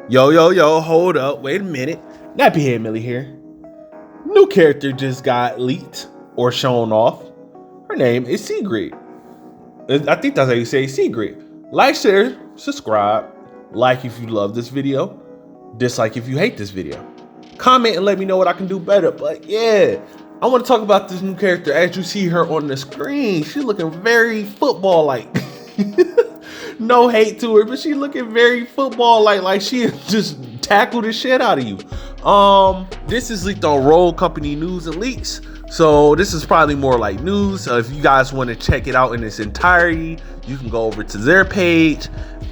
Yo, hold up, wait a minute. Nappyhead Millie here. New character just got leaked or shown off. Her name is Sigrid. I think that's how you say Sigrid. Like, share, subscribe. Like if you love this video. Dislike if you hate this video. Comment and let me know what I can do better. But yeah, I want to talk about this new character. As you see her on the screen, she's looking very football-like. No hate to her, but she looking very football-like. Like she just tackled the shit out of you. This is leaked on Roll Company News and Leaks. So this is probably more like news. If you guys want to check it out in its entirety, you can go over to their page.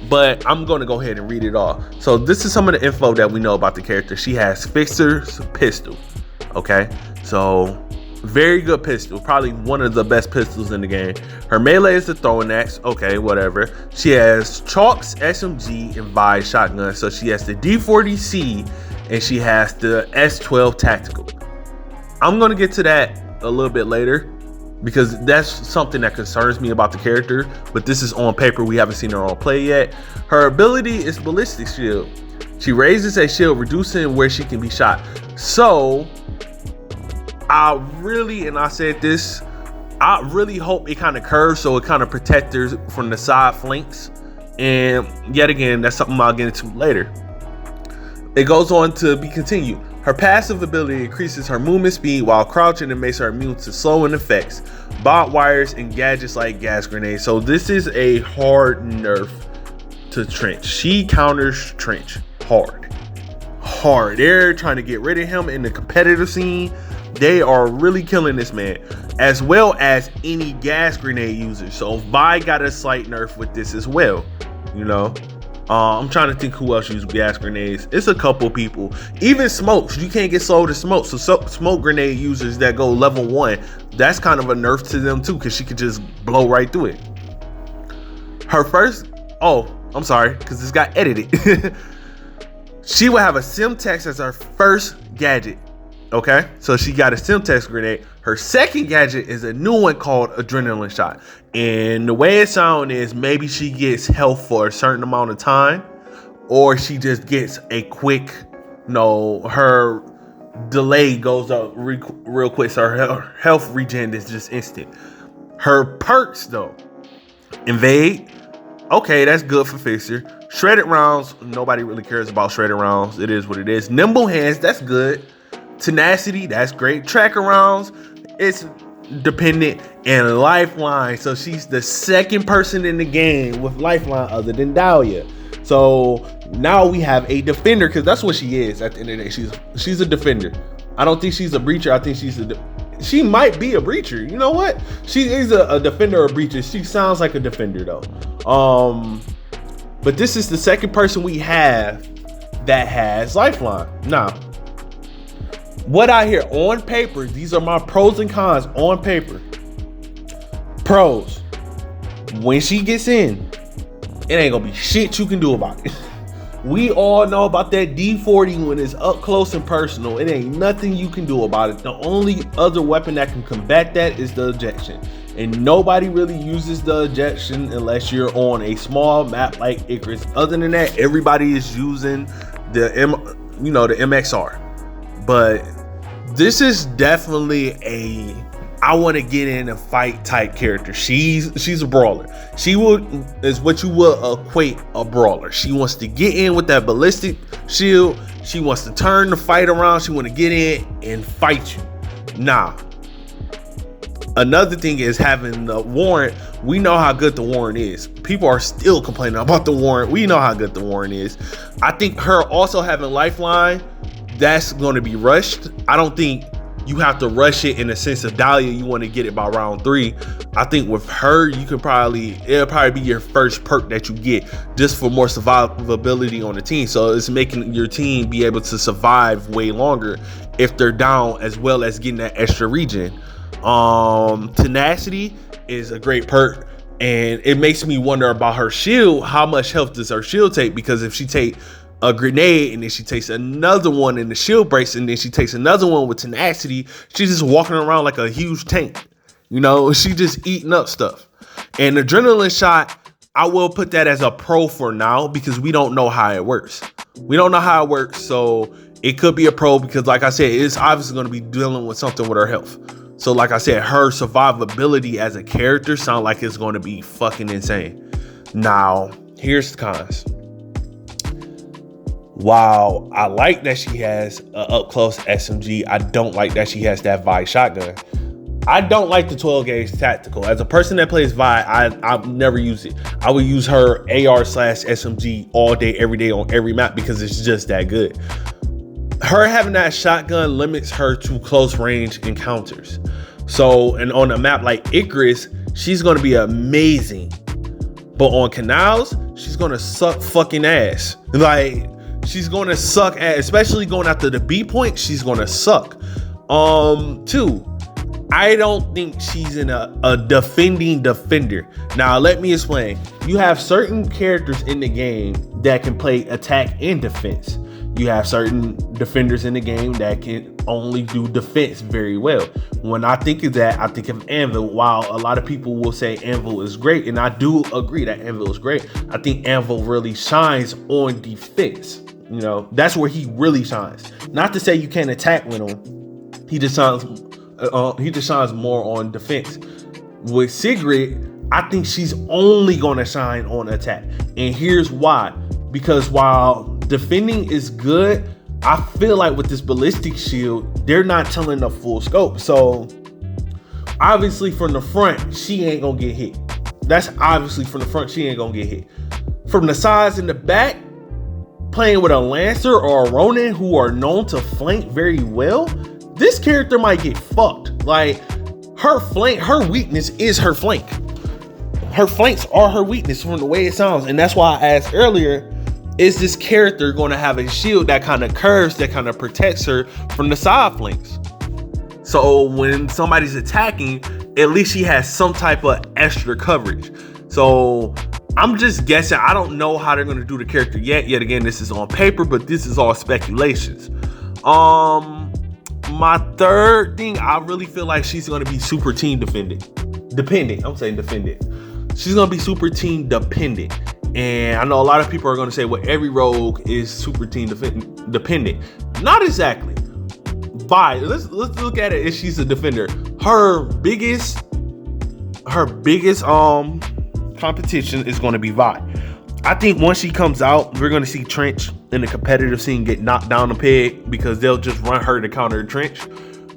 But I'm going to go ahead and read it all. So this is some of the info that we know about the character. She has Fixer's pistol. Okay, so very good pistol. Probably one of the best pistols in the game. Her melee is the throwing axe. Okay, whatever. She has Chalk's SMG and Vi shotgun. So she has the D40C and she has the S12 tactical. I'm going to get to that a little bit later, because that's something that concerns me about the character, but this is on paper. We haven't seen her on play yet. Her ability is ballistic shield. She raises a shield, reducing where she can be shot. So I really hope it kind of curves, so it kind of protects her from the side flanks. And yet again, that's something I'll get into later. It goes on to be continued. Her passive ability increases her movement speed while crouching and makes her immune to slowing effects, bot wires, and gadgets like gas grenades. So this is a hard nerf to Trench. She counters Trench hard. They're trying to get rid of him in the competitive scene. They are really killing this man, as well as any gas grenade user. So Vi got a slight nerf with this as well, you know. I'm trying to think who else uses gas grenades. It's a couple people. Even smokes. You can't get slow to smoke. So smoke grenade users that go level 1, that's kind of a nerf to them too, because she could just blow right through it. Her first, I'm sorry, because this got edited. She will have a Simtex as her first gadget. Okay, so she got a Simtex grenade. Her second gadget is a new one called Adrenaline Shot. And the way it sounds is maybe she gets health for a certain amount of time, or she just gets a quick, her delay goes up real quick. So her health regen is just instant. Her perks though, Invade. Okay, that's good for Fixer. Shredded rounds, nobody really cares about shredded rounds. It is what it is. Nimble hands, that's good. Tenacity, that's great. Tracker rounds, it's dependent. And lifeline, so she's the second person in the game with lifeline other than Dahlia. So now we have a defender, because that's what she is at the end of the day. She's a defender. I don't think she's a breacher. I think she might be a breacher. You know what? She is a defender or a breacher. She sounds like a defender though. But this is the second person we have that has lifeline. Now, what I hear on paper, these are my pros and cons on paper. Pros, when she gets in, it ain't gonna be shit you can do about it. We all know about that D40 when it's up close and personal. It ain't nothing you can do about it. The only other weapon that can combat that is the ejection. And nobody really uses the ejection unless you're on a small map like Icarus. Other than that, everybody is using the MXR. But this is definitely I want to get in a fight type character. She's a brawler. She is what you would equate a brawler. She wants to get in with that ballistic shield. She wants to turn the fight around. She want to get in and fight you. Now, another thing is having the warrant. We know how good the warrant is. People are still complaining about the warrant. We know how good the warrant is. I think her also having lifeline, that's going to be rushed. I don't think you have to rush it in the sense of Dahlia. You want to get it by round 3. I think with her, it'll probably be your first perk that you get, just for more survivability on the team. So it's making your team be able to survive way longer if they're down, as well as getting that extra regen. Tenacity is a great perk, and it makes me wonder about her shield. How much health does her shield take? Because if she take a grenade and then she takes another one in the shield brace and then she takes another one with tenacity, she's just walking around like a huge tank. She just eating up stuff. And Adrenaline Shot, I will put that as a pro for now, because we don't know how it works. We don't know how it works, so it could be a pro because, like I said, it's obviously going to be dealing with something with her health. So, like I said, her survivability as a character sounds like it's going to be fucking insane. Now, here's the cons. While I like that she has an up-close SMG, I don't like that she has that Vi shotgun. I don't like the 12 gauge tactical. As a person that plays Vi, I've never used it. I would use her AR/SMG all day, every day on every map because it's just that good. Her having that shotgun limits her to close range encounters. So, and on a map like Icarus, she's going to be amazing. But on canals, she's going to suck fucking ass. Like, she's going to suck ass, especially going after the B point, she's going to suck. Two, I don't think she's in a defending defender. Now, let me explain. You have certain characters in the game that can play attack and defense. You have certain defenders in the game that can only do defense very well. When I think of that, I think of Anvil. While a lot of people will say Anvil is great, and I do agree that Anvil is great, I think Anvil really shines on defense. You know, that's where he really shines. Not to say you can't attack with him. He just shines more on defense. With Sigrid, I think she's only going to shine on attack. And here's why. Because while defending is good, I feel like with this ballistic shield, they're not telling the full scope. So obviously from the front, she ain't gonna get hit. That's obviously from the front, she ain't gonna get hit. From the sides and the back, playing with a Lancer or a Ronin who are known to flank very well, this character might get fucked. Like, her weakness is her flank. Her flanks are her weakness from the way it sounds. And that's why I asked earlier, is this character going to have a shield that kind of curves, that kind of protects her from the side flanks? So when somebody's attacking, at least she has some type of extra coverage. So I'm just guessing. I don't know how they're going to do the character yet. Yet again, this is on paper, but this is all speculations. My third thing, I really feel like she's going to be super team dependent. She's going to be super team dependent. And I know a lot of people are going to say, well, every rogue is super team dependent. Not exactly. Vi, let's look at it if she's a defender. Her biggest competition is going to be Vi. I think once she comes out, we're going to see Trench in the competitive scene get knocked down a peg because they'll just run her to counter Trench.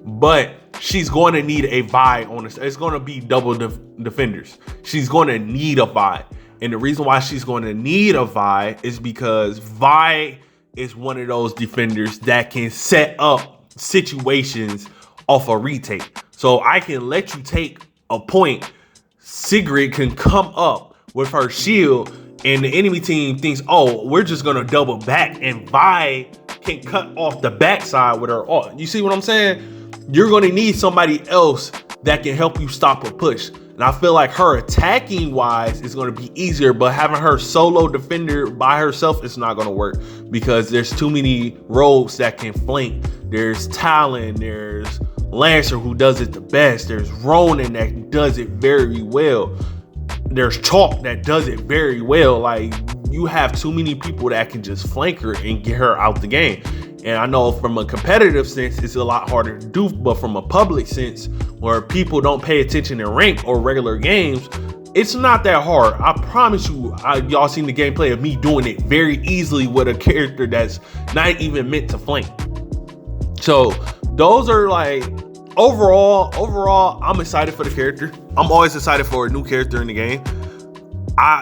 But she's going to need a Vi on this. It's going to be double defenders. She's going to need a Vi. And the reason why she's going to need a Vi is because Vi is one of those defenders that can set up situations off a retake. So I can let you take a point. Sigrid can come up with her shield and the enemy team thinks, oh, we're just going to double back, and Vi can cut off the backside with her ult. You see what I'm saying? You're going to need somebody else that can help you stop a push. And I feel like her attacking wise is going to be easier, but having her solo defender by herself is not going to work because there's too many rogues that can flank. There's Talon, there's Lancer who does it the best. There's Ronin that does it very well. There's Chalk that does it very well. Like, you have too many people that can just flank her and get her out the game. And I know from a competitive sense, it's a lot harder to do, but from a public sense where people don't pay attention in rank or regular games, it's not that hard. I promise you, y'all seen the gameplay of me doing it very easily with a character that's not even meant to flank. So those are like, overall, I'm excited for the character. I'm always excited for a new character in the game.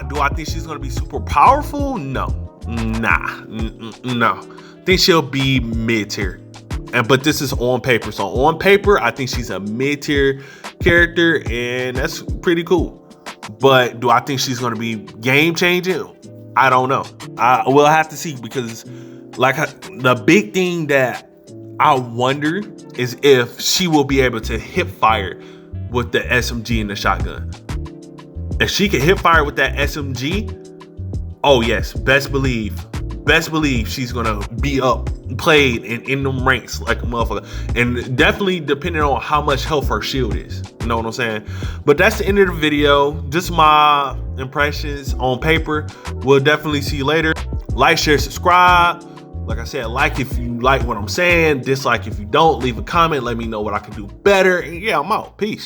Do I think she's going to be super powerful? No. No. I think she'll be mid-tier. But this is on paper. So on paper, I think she's a mid-tier character, and that's pretty cool. But do I think she's going to be game-changing? I don't know. We'll have to see, because like the big thing that I wonder is if she will be able to hip fire with the SMG and the shotgun. If she can hip fire with that SMG, oh yes, best believe she's gonna be up, played in them ranks like a motherfucker. And definitely depending on how much health her shield is. You know what I'm saying? But that's the end of the video. Just my impressions on paper. We'll definitely see you later. Like, share, subscribe. Like I said, like if you like what I'm saying, dislike if you don't, leave a comment, let me know what I can do better. And yeah, I'm out. Peace.